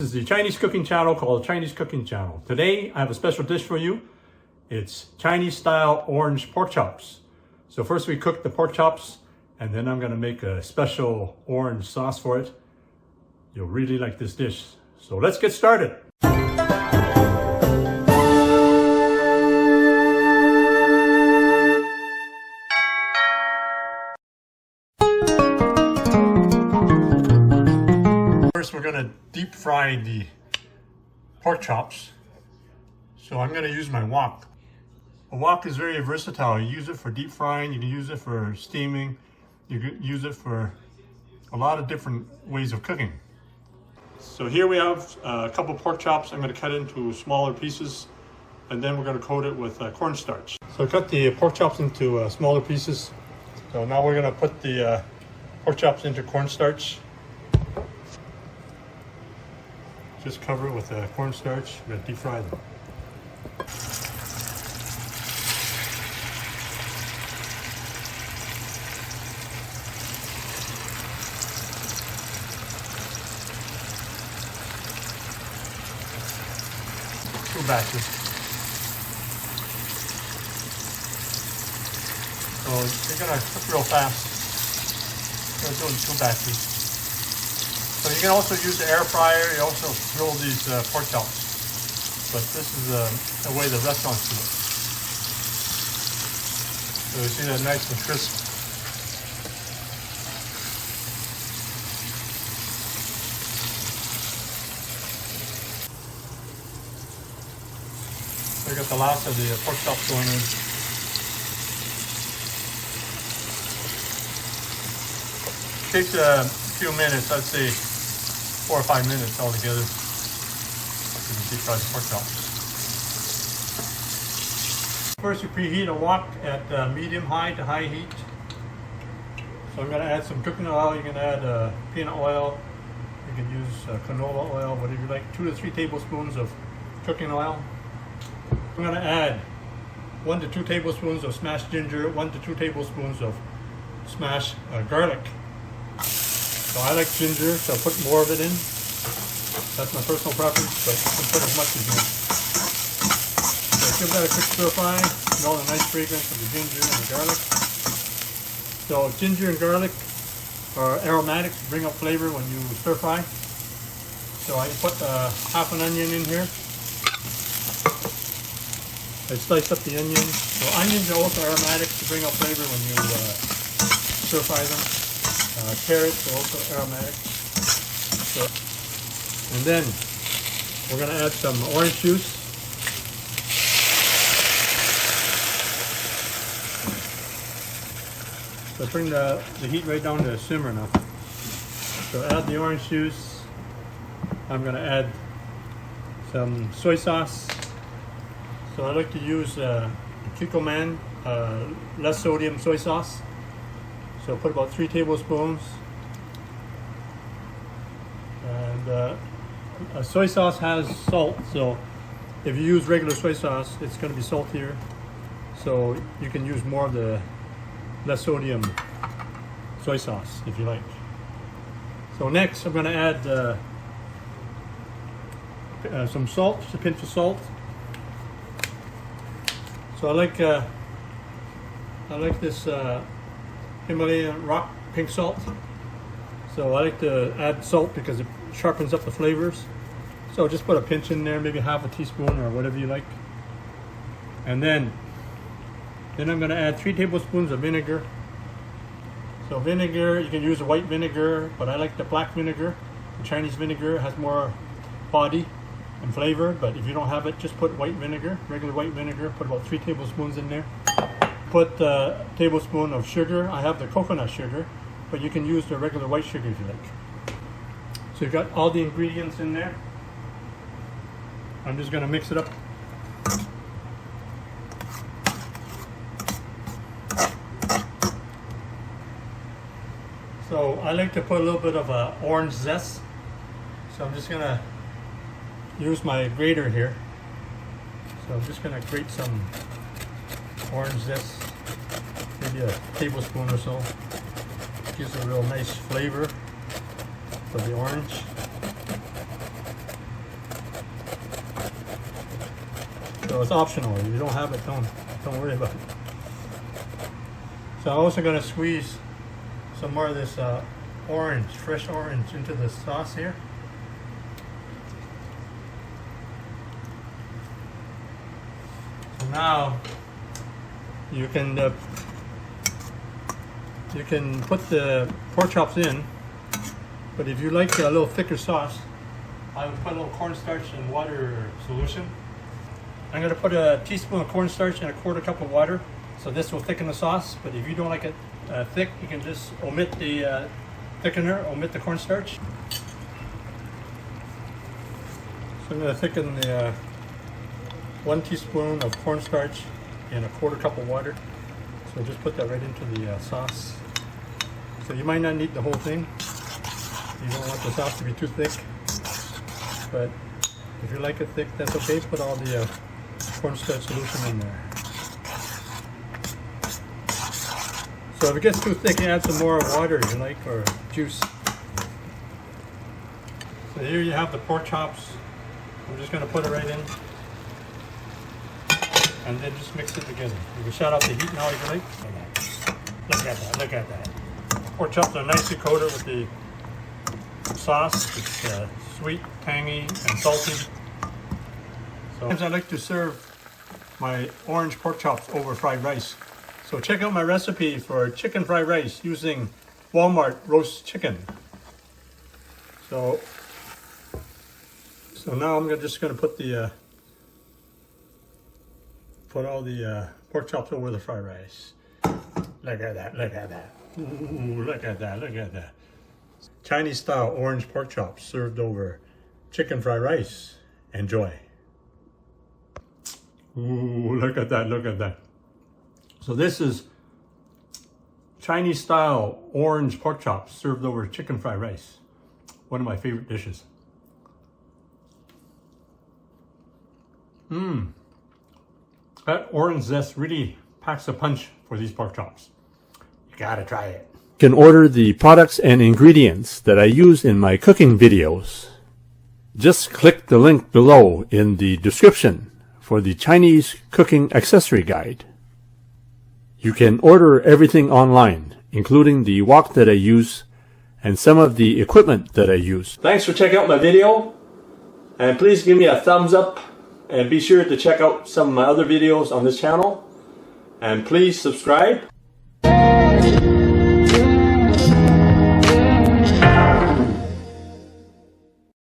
is the Chinese cooking channel called Chinese Cooking Channel. Today I have a special dish for you. It's Chinese style orange pork chops. So first we cook the pork chops and then I'm going to make a special orange sauce for it. You'll really like this dish. So let's get started. First we're going to deep fry the pork chops. So I'm going to use my wok. A wok is very versatile. You use it for deep frying, you can use it for steaming, you can use it for a lot of different ways of cooking. So here we have a couple pork chops. I'm going to cut into smaller pieces and then we're going to coat it with cornstarch. So I cut the pork chops into smaller pieces. So now we're going to put the pork chops into cornstarch. Just cover it with cornstarch. We're going to deep fry them. Two batches. So you're going to cook real fast. You're going to do it in two batches. So you can also use the air fryer. You also grill these pork chops. But this is the way the restaurants do it. So you see that nice and crisp. So I got the last of the pork chops going in. It takes a few minutes, I'd say 4 or 5 minutes altogether. Deep fry the pork chops. First you preheat a wok at medium high to high heat. So I'm going to add some cooking oil. You can add peanut oil. You can use canola oil, whatever you like. 2 to 3 tablespoons of cooking oil. I'm going to add 1 to 2 tablespoons of smashed ginger, 1 to 2 tablespoons of smashed garlic. So I like ginger, so I'll put more of it in. That's my personal preference, but you can put as much as you want. So give that a quick stir fry. Smell the nice fragrance of the ginger and the garlic. So ginger and garlic are aromatics, bring up flavor when you stir fry. So I put half an onion in here. I sliced up the onion. So onions are also aromatics to bring up flavor when you stir fry them. Carrots are also aromatic. So, and then we're going to add some orange juice. So bring the heat right down to a simmer now. So add the orange juice. I'm going to add some soy sauce. So I like to use Kikkoman less sodium soy sauce. So put about 3 tablespoons. And soy sauce has salt, so if you use regular soy sauce, it's going to be saltier. So you can use more of the less sodium soy sauce if you like. So next I'm going to add some salt, just a pinch of salt. So I like this Himalayan rock pink salt. So I like to add salt because it sharpens up the flavors. So just put a pinch in there, maybe half a teaspoon or whatever you like. And then I'm going to add 3 tablespoons of vinegar. So vinegar, you can use a white vinegar, but I like the black vinegar. The Chinese vinegar has more body and flavor, but if you don't have it, just put white vinegar, regular white vinegar. Put about 3 tablespoons in there. Put a tablespoon of sugar. I have the coconut sugar, but you can use the regular white sugar if you like. So you've got all the ingredients in there. I'm just going to mix it up. So I like to put a little bit of orange zest. So I'm just going to use my grater here. So I'm just going to grate some orange zest, maybe a tablespoon or so. Gives a real nice flavor for the orange. So it's optional. If you don't have it, don't worry about it. So I'm also going to squeeze some more of this fresh orange into the sauce here. So now you can put the pork chops in, but if you like a little thicker sauce, I would put a little cornstarch and water solution. I'm going to put a teaspoon of cornstarch and a quarter cup of water, so this will thicken the sauce. But if you don't like it thick, you can just omit the thickener, omit the cornstarch. So I'm going to thicken the 1 teaspoon of cornstarch and a quarter cup of water. So just put that right into the sauce. So you might not need the whole thing. You don't want the sauce to be too thick. But if you like it thick, that's okay. Put all the cornstarch solution in there. So if it gets too thick, add some more water if you like, or juice. So here you have the pork chops. I'm just going to put it right in. And then just mix it together. You can shut off the heat now if you like. Look at that, look at that. Pork chops are nicely coated with the sauce. It's sweet, tangy, and salty. So sometimes I like to serve my orange pork chops over fried rice. So check out my recipe for chicken fried rice using Walmart roast chicken. So now I'm just going to put all the pork chops over the fried rice. Look at that, look at that. Ooh, look at that, look at that. Chinese style orange pork chops served over chicken fried rice. Enjoy. Ooh, look at that, look at that. So this is Chinese style orange pork chops served over chicken fried rice. One of my favorite dishes. That orange zest really packs a punch for these pork chops. You gotta try it. You can order the products and ingredients that I use in my cooking videos. Just click the link below in the description for the Chinese cooking accessory guide. You can order everything online, including the wok that I use and some of the equipment that I use. Thanks for checking out my video, and please give me a thumbs up, and be sure to check out some of my other videos on this channel, and please subscribe.